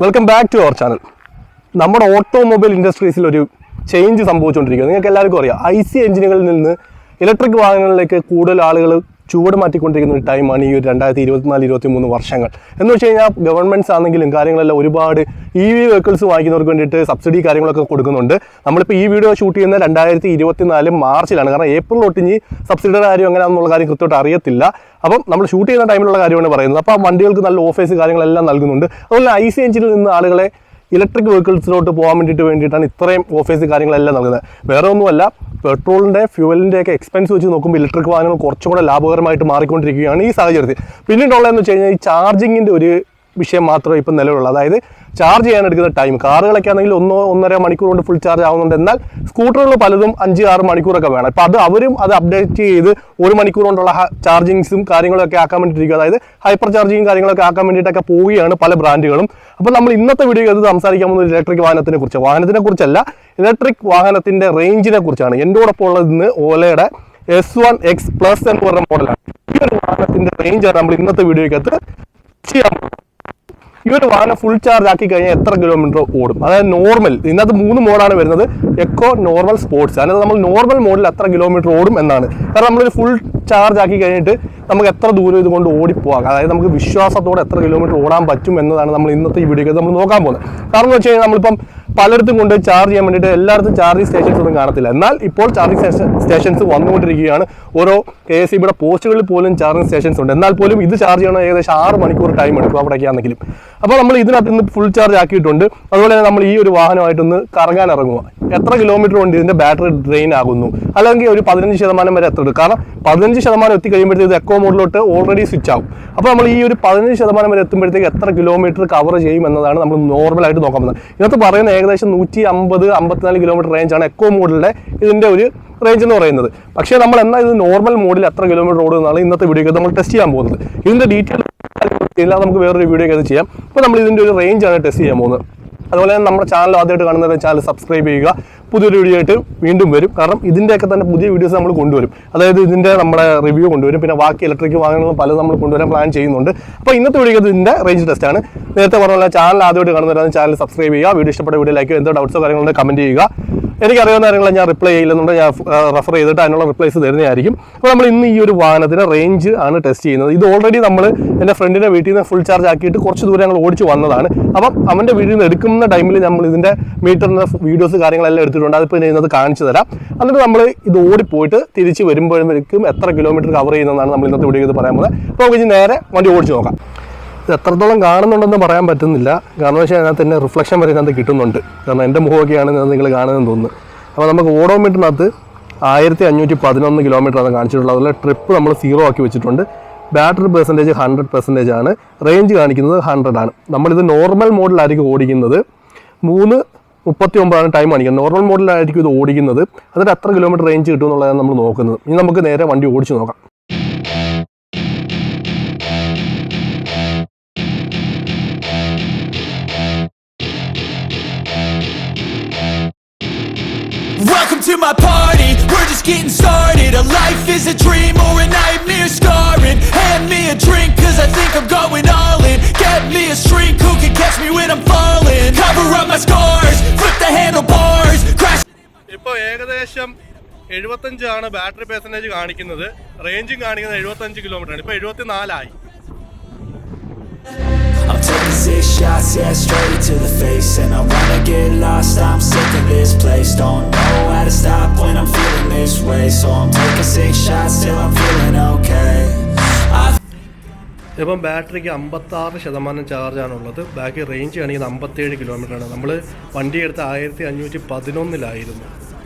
Welcome back to our channel. നമ്മുടെ automobile ഇൻഡസ്ട്രീസിൽ ഒരു ചേഞ്ച് സംഭവിച്ചുകൊണ്ടിരിക്കുക. നിങ്ങൾക്ക് എല്ലാവർക്കും അറിയാം, IC എഞ്ചിനുകളിൽ നിന്ന് ഇലക്ട്രിക് വാഹനങ്ങളിലേക്ക് കൂടുതൽ ആളുകൾ ചുവട് മാറ്റിക്കൊണ്ടിരിക്കുന്ന ഒരു ടൈമാണ് ഈ ഒരു 2024-23 വർഷങ്ങൾ. എന്ന് വെച്ച് കഴിഞ്ഞാൽ ഗവൺമെൻറ്റ്സ് ആണെങ്കിലും കാര്യങ്ങളെല്ലാം ഒരുപാട് EV വെഹിക്കിൾസ് വാങ്ങിക്കുന്നവർക്ക് വേണ്ടിയിട്ട് സബ്സിഡി കാര്യങ്ങളൊക്കെ കൊടുക്കുന്നുണ്ട്. നമ്മളിപ്പോൾ ഈ വീഡിയോ ഷൂട്ട് ചെയ്യുന്ന 2024 മാർച്ചിലാണ്. കാരണം ഏപ്രിൽ തൊട്ടിഞ്ഞ് സബ്സിഡിയുടെ കാര്യം എങ്ങനെയാണെന്നുള്ള കാര്യം കൃത്യമായിട്ട് അറിയത്തില്ല. അപ്പം നമ്മൾ ഷൂട്ട് ചെയ്യുന്ന ടൈമിലുള്ള കാര്യമാണ് പറയുന്നത്. അപ്പോൾ ആ വണ്ടികൾക്ക് നല്ല ഓഫേഴ്സ് കാര്യങ്ങളെല്ലാം നൽകുന്നുണ്ട്. അതുപോലെ IC എഞ്ചിനിൽ നിന്ന് ആളുകളെ ഇലക്ട്രിക് വെഹിക്കിൾസിലോട്ട് പോകാൻ വേണ്ടിയിട്ടാണ് ഇത്രയും ഓഫേഴ്സ് കാര്യങ്ങളെല്ലാം നൽകുന്നത്. വേറെ ഒന്നുമല്ല, പെട്രോളിൻ്റെ ഫ്യൂവലിൻ്റെയൊക്കെ എക്സ്പെൻസ് വെച്ച് നോക്കുമ്പോൾ ഇലക്ട്രിക് വാഹനങ്ങൾ കുറച്ചും കൂടെ ലാഭകരമായിട്ട് മാറിക്കൊണ്ടിരിക്കുകയാണ് ഈ സാഹചര്യത്തിൽ. പിന്നീടുള്ളതെന്ന് വെച്ച് കഴിഞ്ഞാൽ ഈ ചാർജിങ്ങിൻ്റെ ഒരു വിഷയം മാത്രമേ ഇപ്പം നിലവിലുള്ളൂ. അതായത് ചാർജ് ചെയ്യാൻ എടുക്കുന്ന ടൈം, കാറുകളൊക്കെ ആണെങ്കിൽ 1-1.5 മണിക്കൂർ കൊണ്ട് ഫുൾ ചാർജ് ആവുന്നുണ്ട്. എന്നാൽ സ്കൂട്ടറുകൾ പലതും 5-6 മണിക്കൂറൊക്കെ വേണം. അപ്പോൾ അവരും അത് അപ്ഡേറ്റ് ചെയ്ത് 1 മണിക്കൂർ കൊണ്ടുള്ള ചാർജിങ്സും കാര്യങ്ങളൊക്കെ ആക്കാൻ വേണ്ടിയിട്ടിരിക്കുക. അതായത് ഹൈപ്പർ ചാർജിങ് കാര്യങ്ങളൊക്കെ ആക്കാൻ വേണ്ടിയിട്ടൊക്കെ പോവുകയാണ് പല ബ്രാൻഡുകളും. അപ്പോൾ നമ്മൾ ഇന്നത്തെ വീഡിയോ അത് സംസാരിക്കാൻ പോകുന്നത് ഇലക്ട്രിക് വാഹനത്തിനെ കുറിച്ചല്ല, ഇലക്ട്രിക് വാഹനത്തിൻ്റെ റേഞ്ചിനെ കുറിച്ചാണ്. എൻ്റെ കൂടെ ഉള്ളത് ഇന്ന് ഓലയുടെ S1 X Plus എന്ന് പറഞ്ഞ മോഡലാണ്. ഈ ഒരു വാഹനത്തിൻ്റെ റേഞ്ചാണ് നമ്മൾ ഇന്നത്തെ വീഡിയോയ്ക്കകത്ത് ചെയ്യാൻ പോകുന്നത്. ഈ ഒരു വാഹനം ഫുൾ ചാർജ് ആക്കി കഴിഞ്ഞാൽ എത്ര കിലോമീറ്റർ ഓടും? അതായത് നോർമൽ, ഇതിനകത്ത് 3 മോഡാണ് വരുന്നത്: എക്കോ, നോർമൽ, സ്പോർട്സ്. അതിനകത്ത് നമ്മൾ നോർമൽ മോഡിൽ എത്ര കിലോമീറ്റർ ഓടും എന്നാണ്. കാരണം നമ്മളൊരു ഫുൾ ചാർജ് ആക്കി കഴിഞ്ഞിട്ട് നമുക്ക് എത്ര ദൂരം ഇതുകൊണ്ട് ഓടിപ്പോകാം, അതായത് നമുക്ക് വിശ്വാസത്തോടെ എത്ര കിലോമീറ്റർ ഓടാൻ പറ്റും എന്നതാണ് നമ്മൾ ഇന്നത്തെ ഈ വീഡിയോയ്ക്ക് നമ്മൾ നോക്കാൻ പോകുന്നത്. കാരണം എന്ന് വെച്ച് കഴിഞ്ഞാൽ നമ്മളിപ്പം പലയിടത്തും കൊണ്ട് ചാർജ് ചെയ്യാൻ വേണ്ടിയിട്ട് എല്ലായിടത്തും ചാർജിങ് സ്റ്റേഷൻസ് ഒന്നും കാണത്തില്ല. എന്നാൽ ഇപ്പോൾ ചാർജിങ് സ്റ്റേഷൻസ് വന്നുകൊണ്ടിരിക്കുകയാണ്. ഓരോ KSEBിയുടെ പോസ്റ്റുകളിൽ പോലും ചാർജിങ് സ്റ്റേഷൻസ് ഉണ്ട്. എന്നാൽ പോലും ഇത് ചാർജ് ചെയ്യണം ഏകദേശം 6 മണിക്കൂർ ടൈം എടുക്കും അവിടേക്കാണെങ്കിലും. അപ്പോൾ നമ്മൾ ഇതിനകത്ത് ഇന്ന് ഫുൾ ചാർജ് ആക്കിയിട്ടുണ്ട്. അതുപോലെ തന്നെ നമ്മൾ ഈ ഒരു വാഹനമായിട്ടൊന്ന് കറങ്ങാൻ ഇറങ്ങുക. എത്ര കിലോമീറ്റർ കൊണ്ട് ഇതിൻ്റെ ബാറ്ററി ഡ്രെയിൻ ആകുന്നു, അല്ലെങ്കിൽ ഒരു 15% വരെ എത്ര എടുക്കും. കാരണം 15% എത്തി കഴിയുമ്പോഴത്തേക്ക് ഇത് എക്കോ മോഡിലോട്ട് ഓൾറെഡി സ്വിച്ച് ആവും. അപ്പോൾ നമ്മൾ ഈ ഒരു 15% വരെ എത്തുമ്പോഴത്തേക്ക് എത്ര കിലോമീറ്റർ കവർ ചെയ്യും എന്നതാണ് നമ്മൾ നോർമലായിട്ട് നോക്കാൻ പോകുന്നത്. ഇതിനകത്ത് പറയുന്ന ഏകദേശം 150-154 കിലോമീറ്റർ റേഞ്ചാണ് എക്കോ മോഡിലെ ഇതിൻ്റെ ഒരു റേഞ്ച് എന്ന് പറയുന്നത്. പക്ഷേ നമ്മൾ എന്നാൽ ഇത് നോർമൽ മോഡിൽ എത്ര കിലോമീറ്റർ ഓടുന്നതാണ് ഇന്നത്തെ വീഡിയോയ്ക്ക് നമ്മൾ ടെസ്റ്റ് ചെയ്യാൻ പോകുന്നത്. ഇതിൻ്റെ ഡീറ്റെയിൽ എല്ലാം നമുക്ക് വേറൊരു വീഡിയോയ്ക്ക് അത് ചെയ്യാം. അപ്പോൾ നമ്മൾ ഇതിൻ്റെ ഒരു റേഞ്ചാണ് ടെസ്റ്റ് ചെയ്യാൻ പോകുന്നത്. അതുപോലെ തന്നെ നമ്മുടെ ചാനൽ ആദ്യമായിട്ട് കാണുന്നവരെ ചാനൽ സബ്സ്ക്രൈബ് ചെയ്യുക. പുതിയൊരു വീഡിയോ ആയിട്ട് വീണ്ടും വരും. കാരണം ഇതിൻ്റെയൊക്കെ തന്നെ പുതിയ വീഡിയോസ് നമ്മൾ കൊണ്ടുവരും. അതായത് ഇതിൻ്റെ നമ്മുടെ റിവ്യൂ കൊണ്ടുവരും. പിന്നെ ബാക്കി ഇലക്ട്രിക് വാഹനങ്ങളും പലതും നമ്മൾ കൊണ്ടുവരാൻ പ്ലാൻ ചെയ്യുന്നുണ്ട്. അപ്പോൾ ഇന്നത്തെ വീഡിയോ ഇതിൻ്റെ റേഞ്ച് ടെസ്റ്റാണ്. നേരത്തെ പറഞ്ഞ ചാനൽ ആദ്യമായിട്ട് കാണുന്നവരാണ് ചാനൽ സബ്സ്ക്രൈബ് ചെയ്യുക. വീഡിയോ ഇഷ്ടപ്പെട്ട വീഡിയോ ലൈക്ക്, എന്തോ ഡൗട്ട്സോ കാര്യങ്ങളുണ്ട് കമൻറ്റ് ചെയ്യുക. എനിക്കറിയാവുന്ന കാര്യങ്ങൾ ഞാൻ റിപ്ലൈ ചെയ്യില്ലെന്നുണ്ട്, ഞാൻ റെഫർ ചെയ്തിട്ട് അതിനുള്ള റിപ്ലൈസ് തരുന്നതായിരിക്കും. അപ്പോൾ നമ്മൾ ഇന്ന് ഈ ഒരു വാഹനത്തിൻ്റെ റേഞ്ച് ആണ് ടെസ്റ്റ് ചെയ്യുന്നത്. ഇത് ഓൾറെഡി നമ്മൾ എൻ്റെ ഫ്രണ്ടിൻ്റെ വീട്ടിൽ നിന്ന് ഫുൾ ചാർജ് ആക്കിയിട്ട് കുറച്ച് ദൂരം ഞങ്ങൾ ഓടിച്ച് വന്നതാണ്. അപ്പം അവൻ്റെ വീട്ടിൽ നിന്ന് എടുക്കുന്ന ടൈമിൽ നമ്മൾ ഇതിൻ്റെ മീറ്ററിൻ്റെ വീഡിയോസ് കാര്യങ്ങളെല്ലാം എടുത്തിട്ടുണ്ട്. അതിപ്പോൾ ഇന്നത് കാണിച്ചു തരാം. എന്നിട്ട് നമ്മൾ ഇത് ഓടിപ്പോയിട്ട് തിരിച്ച് വരുമ്പോഴേക്കും എത്ര കിലോമീറ്റർ കവർ ചെയ്യുന്നതാണ് നമ്മൾ ഇന്നത്തെ വീഡിയോ ഇത് പറയാൻ പോകുന്നത്. അപ്പോൾ നമുക്ക് നേരെ വണ്ടി ഓടിച്ച് നോക്കാം. ഇത് എത്രത്തോളം കാണുന്നുണ്ടെന്ന് പറയാൻ പറ്റുന്നില്ല. കാരണം വെച്ചാൽ അതിനകത്ത് തന്നെ റിഫ്ലക്ഷൻ വരെ ഇതിനകത്ത് കിട്ടുന്നുണ്ട്. കാരണം എൻ്റെ മുഖമൊക്കെയാണ് നിങ്ങൾ കാണുന്നതെന്ന് തോന്നുന്നു. അപ്പോൾ നമുക്ക് ഓഡോമീറ്ററിനകത്ത് 1511 കിലോമീറ്ററാണ് കാണിച്ചിട്ടുള്ളത്. അതുപോലെ ട്രിപ്പ് നമ്മൾ 0 ആക്കി വെച്ചിട്ടുണ്ട്. ബാറ്ററി പെർസെൻറ്റേജ് 100% ആണ്. റേഞ്ച് കാണിക്കുന്നത് 100 ആണ്. നമ്മളിത് നോർമൽ മോഡിലായിരിക്കും ഓടിക്കുന്നത്. 3:39 ടൈം കാണിക്കുന്നത്. നോർമൽ മോഡിലായിരിക്കും ഇത് ഓടിക്കുന്നത്. അതിന് എത്ര കിലോമീറ്റർ റേഞ്ച് കിട്ടും എന്നുള്ളതാണ് നമ്മൾ നോക്കുന്നത്. ഇനി നമുക്ക് നേരെ വണ്ടി ഓടിച്ച് നോക്കാം. Welcome to my party, we're just getting started. A life is a dream or a nightmare scarring. Hand me a drink cause I think I'm going all in. Get me a shrink who can catch me when I'm falling. Cover up my scars, flip the handlebars, crash. ഇപ്പോൾ ഏകദേശം 75 ആണ് battery percentage കാണിക്കുന്നത്. റേഞ്ചും കാണിക്കുന്നത് 75 kilometre ആണ്. ഇപ്പോൾ 74 ആയി. I'm taking 6 shots, yeah, straight to the face. And I wanna get lost, I'm sick of this place. Don't know how to stop when I'm feeling this way. So I'm taking 6 shots till I'm feeling okay. ഇപ്പം ബാറ്ററിക്ക് 56% ചാർജാണുള്ളത്. ബാക്കി range കാണിക്കുന്നത് 57 കിലോമീറ്ററാണ്. നമ്മൾ വണ്ടി എടുത്ത് 1511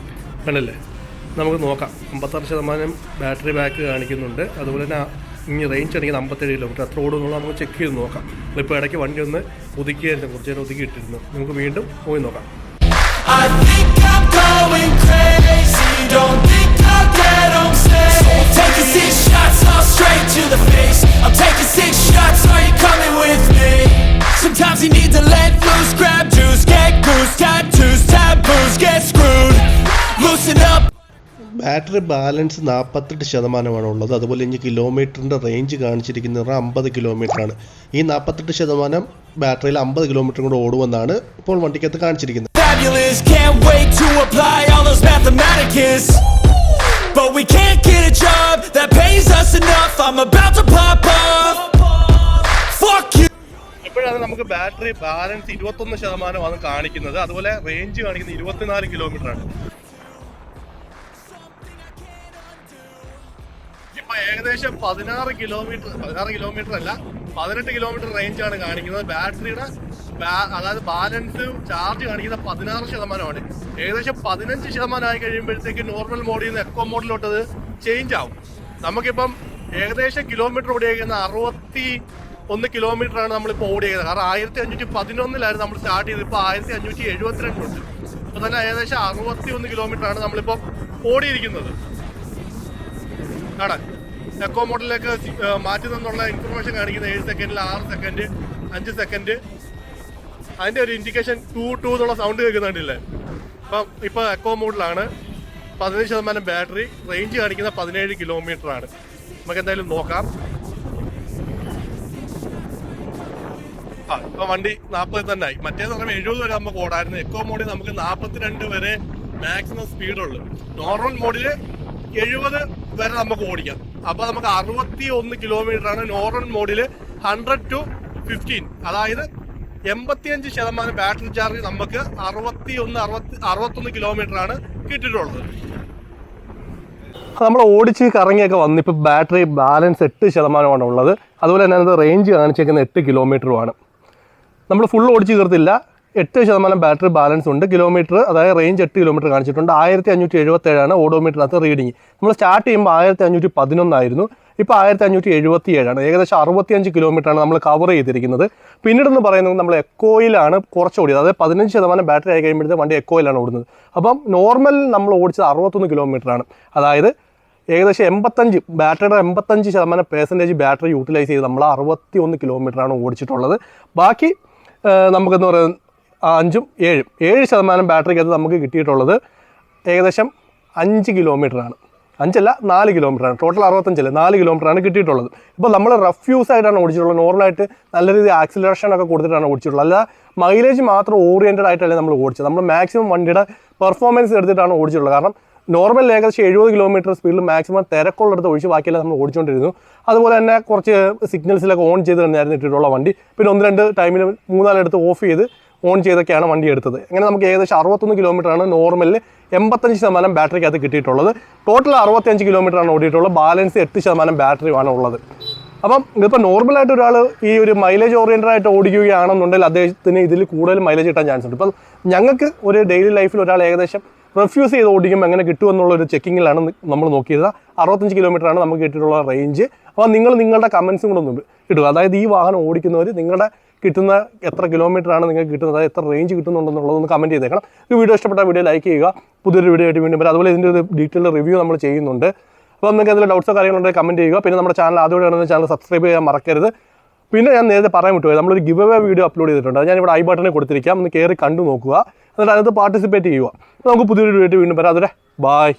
കണ്ടല്ലേ? നമുക്ക് നോക്കാം. 56% ബാറ്ററി ബാക്ക് കാണിക്കുന്നുണ്ട്. അതുപോലെ തന്നെ ഇനി റേഞ്ച് കാണിക്കുന്നത് 57 കിലോമീറ്റർ. എത്ര ഓടുന്നുള്ള നമുക്ക് ചെക്ക് ചെയ്ത് നോക്കാം. ഇപ്പോൾ ഇടയ്ക്ക് വണ്ടി ഒന്ന് ഒതുക്കിയായിരുന്നു, കുറച്ച് നേരം ഒതുക്കിയിട്ടിരുന്നു. നമുക്ക് വീണ്ടും പോയി നോക്കാം. I think I'm going crazy, don't think I'll get home safe. Taking 6 shots all straight to the face. I'm taking 6 shots, are you coming with me? Sometimes you need to let loose, grab juice, get goose, tattoos, taboos, get screwed. Loosen up. Battery balance 48% ഉള്ളത്. അതുപോലെ ഇനി കിലോമീറ്ററിൻ്റെ range കാണിച്ചിരിക്കുന്നത് 50 കിലോമീറ്ററാണ്. ഈ 48% ബാറ്ററിയിൽ 50 kilometre കൂടെ ഓടുമെന്നാണ് ഇപ്പോൾ വണ്ടിക്കകത്ത് കാണിച്ചിരിക്കുന്നത്. Fabulous, can't wait to apply all those mathematicus. But we can't get a job that pays us enough. I'm about to pop off. Fuck you. ഇപ്പോഴാണ് നമുക്ക് ബാറ്ററി ബാലൻസ് 21% കാണിക്കുന്നത്. അതുപോലെ റേഞ്ച് കാണിക്കുന്നത് 24 കിലോമീറ്ററാണ്. ഇപ്പൊ ഏകദേശം 16 കിലോമീറ്റർ അല്ല 18 കിലോമീറ്റർ റേഞ്ചാണ് കാണിക്കുന്നത്. ബാറ്ററിയുടെ അതായത് ബാലൻസ് ചാർജ് കാണിക്കുന്ന 16%. ഏകദേശം 15% ആയി കഴിയുമ്പോഴത്തേക്ക് നോർമൽ മോഡിൽ നിന്ന് എക്കോ മോഡിലോട്ടത് ചേഞ്ച് ആവും. നമുക്കിപ്പം ഏകദേശം കിലോമീറ്റർ ഓടിയേക്കുന്ന 61 കിലോമീറ്ററാണ് നമ്മളിപ്പോൾ ഓടിയത്. കാരണം 1511 നമ്മൾ സ്റ്റാർട്ട് ചെയ്ത് ഇപ്പോൾ 1572 ഉണ്ട്. അപ്പോൾ തന്നെ ഏകദേശം 61 കിലോമീറ്ററാണ് നമ്മളിപ്പോൾ ഓടിയിരിക്കുന്നത്. കാണാൻ എക്കോ മോഡിലേക്ക് മാറ്റുന്നുള്ള ഇൻഫർമേഷൻ കാണിക്കുന്നത് 7 സെക്കൻഡിൽ 6 സെക്കൻഡ് 5 സെക്കൻഡ് അതിൻ്റെ ഒരു ഇൻഡിക്കേഷൻ 2 എന്നുള്ള സൗണ്ട് കേൾക്കുന്നുണ്ടല്ലേ. അപ്പം ഇപ്പോൾ എക്കോ മോഡിലാണ്. 15% ബാറ്ററി, റേഞ്ച് കാണിക്കുന്ന 17 കിലോമീറ്ററാണ്. നമുക്ക് എന്തായാലും നോക്കാം. ഇപ്പൊ വണ്ടി 40 തന്നെ ആയി. മറ്റേന്ന് പറയുമ്പോൾ 70 വരെ നമുക്ക് ഓടായിരുന്നു. എക്കോ മോഡിൽ നമുക്ക് 42 വരെ മാക്സിമം സ്പീഡുള്ളൂ. നോർമൽ മോഡിൽ 70 വരെ നമുക്ക് ഓടിക്കാം. അപ്പൊ നമുക്ക് 61 കിലോമീറ്ററാണ് നോർമൽ മോഡിൽ. 100 to 15 അതായത് 85% ബാറ്ററി ചാർജ് നമുക്ക് 61 കിലോമീറ്ററാണ് കിട്ടിയിട്ടുള്ളത്. നമ്മൾ ഓടിച്ച് കറങ്ങിയൊക്കെ വന്ന് ഇപ്പോൾ ബാറ്ററി ബാലൻസ് 8% ഉള്ളത്. അതുപോലെ തന്നെ അത് റേഞ്ച് കാണിച്ചേക്കുന്ന 8 കിലോമീറ്ററുമാണ്. നമ്മൾ ഫുൾ ഓടിച്ച് തീർത്തില്ല. 8% ബാറ്ററി ബാലൻസ് ഉണ്ട്. കിലോമീറ്റർ അതായത് റേഞ്ച് 8 കിലോമീറ്റർ കാണിച്ചിട്ടുണ്ട്. 1577 ഓഡോമീറ്ററിനകത്ത് റീഡിങ്. നമ്മൾ സ്റ്റാർട്ട് ചെയ്യുമ്പോൾ 1511 ആയിരുന്നു. ഇപ്പോൾ 1577. ഏകദേശം 65 കിലോമീറ്ററാണ് നമ്മൾ കവർ ചെയ്തിരിക്കുന്നത്. പിന്നീടെന്ന് പറയുന്നത് നമ്മൾ എക്കോയിലാണ് കുറച്ച് ഓടിയത്. അതായത് 15% ബാറ്ററി ആയി കഴിയുമ്പോഴത്തെ വണ്ടി എക്കോയിലാണ് ഓടുന്നത്. അപ്പം നോർമൽ നമ്മൾ ഓടിച്ചത് 61 കിലോമീറ്ററാണ്. അതായത് ഏകദേശം 85 ബാറ്ററിയുടെ 85% ബാറ്ററി യൂട്ടിലൈസ് ചെയ്ത് നമ്മൾ 61 കിലോമീറ്ററാണ് ഓടിച്ചിട്ടുള്ളത്. ബാക്കി നമുക്കെന്ന് പറയുന്നത് 7% ബാറ്ററിക്കകത്ത് നമുക്ക് കിട്ടിയിട്ടുള്ളത് ഏകദേശം 5 കിലോമീറ്ററാണ്. 5 അല്ല 4 കിലോമീറ്ററാണ്. ടോട്ടൽ 65 4 കിലോമീറ്ററാണ് കിട്ടിയിട്ടുള്ളത്. ഇപ്പോൾ നമ്മൾ റഫ് യൂസ് ആയിട്ടാണ് ഓടിച്ചിട്ടുള്ളത്. നോർമലായിട്ട് നല്ല രീതിയിൽ ആക്സിലറേഷൻ ഒക്കെ കൊടുത്തിട്ടാണ് ഓടിച്ചിട്ടുള്ളത്. അല്ല മൈലേജ് മാത്രം ഓറിയൻറ്റഡ് ആയിട്ടല്ലേ നമ്മൾ ഓടിച്ചത്. നമ്മൾ മാക്സിമം വണ്ടിയുടെ പെർഫോമൻസ് എടുത്തിട്ടാണ് ഓടിച്ചിട്ടുള്ളത്. കാരണം നോർമൽ ഏകദേശം 70 കിലോമീറ്റർ സ്പീഡിൽ മാക്സിമം തിരക്കുള്ളിടത്ത് ഒഴിച്ച് ബാക്കിയെല്ലാം നമ്മൾ ഓടിച്ചുകൊണ്ടിരുന്നു. അതുപോലെ തന്നെ കുറച്ച് സിഗ്നൽസിലൊക്കെ ഓൺ ചെയ്ത് തന്നെയായിരുന്നു ഇട്ടിട്ടുള്ള വണ്ടി. പിന്നെ 1-2 ടൈമിൽ 3-4 എടുത്ത് ഓഫ് ചെയ്ത് ഓൺ ചെയ്തൊക്കെയാണ് വണ്ടി എടുത്തത്. അങ്ങനെ നമുക്ക് ഏകദേശം 61 കിലോമീറ്ററാണ് നോർമലിൽ 85% ബാറ്ററിക്കകത്ത് കിട്ടിയിട്ടുള്ളത്. ടോട്ടൽ 65 കിലോമീറ്ററാണ് ഓടിയിട്ടുള്ളത്. ബാലൻസ് 8% ബാറ്ററിയാണ് ഉള്ളത്. അപ്പം ഇതിപ്പോൾ നോർമലായിട്ട് ഒരാൾ ഈ ഒരു മൈലേജ് ഓറിയൻറ്റഡ് ആയിട്ട് ഓടിക്കുകയാണെന്നുണ്ടെങ്കിൽ അദ്ദേഹത്തിന് ഇതിൽ കൂടുതൽ മൈലേജ് കിട്ടാൻ ചാൻസ് ഉണ്ട്. ഇപ്പം ഞങ്ങൾക്ക് ഒരു ഡെയിലി ലൈഫിൽ ഒരാൾ ഏകദേശം റിഫ്യൂസ് ചെയ്ത് ഓടിക്കുമ്പോൾ എങ്ങനെ കിട്ടുമെന്നുള്ളൊരു ചെക്കിങ്ങിലാണ് നമ്മൾ നോക്കിയത്. 65 കിലോമീറ്ററാണ് നമുക്ക് കിട്ടിയിട്ടുള്ള റേഞ്ച്. അപ്പോൾ നിങ്ങളുടെ കമൻസും കൂടെ ഒന്ന് ഇടുക. അതായത് ഈ വാഹനം ഓടിക്കുന്നവർ നിങ്ങളുടെ കിട്ടുന്ന എത്ര കിലോമീറ്ററാണ് നിങ്ങൾക്ക് കിട്ടുന്നത്, അതായത് എത്ര റേഞ്ച് കിട്ടുന്നുണ്ടെന്നുള്ളതൊന്ന് കമൻറ്റ് ചെയ്തേക്കണം. ഈ വീഡിയോ ഇഷ്ടപ്പെട്ട വീഡിയോ ലൈക്ക് ചെയ്യുക. പുതിയൊരു വീഡിയോ ആയിട്ട് വീണ്ടും വരാം. അതുപോലെ ഇതിൻ്റെ ഒരു ഡീറ്റെയിൽ റിവ്യൂ നമ്മൾ ചെയ്യുന്നുണ്ട്. അപ്പോൾ നിങ്ങൾക്ക് എന്തെങ്കിലും ഡൗട്ട്സോ കാര്യങ്ങളുണ്ടെങ്കിൽ കമൻറ്റ് ചെയ്യുക. പിന്നെ നമ്മുടെ ചാനൽ ആദ്യമായിട്ടാണ് ചാനൽ സബ്സ്ക്രൈബ് ചെയ്യാൻ മറക്കരുത്. പിന്നെ ഞാൻ നേരത്തെ പറയാൻ വിട്ടുപോയി, നമ്മളൊരു ഗിവ് അവേ വീഡിയോ അപ്ലോഡ് ചെയ്തിട്ടുണ്ട്. അത് ഞാനിവിടെ ഐ ബട്ടണിൽ കൊടുത്തിരിക്കാം. ഒന്ന് കയറി കണ്ടു നോക്കുക. എന്നിട്ട് അതിനകത്ത് പാർട്ടിസിപ്പേറ്റ് ചെയ്യുക. നമുക്ക് പുതിയൊരു വീഡിയോ വീണ്ടും വരാം. അതുവരെ ബൈ.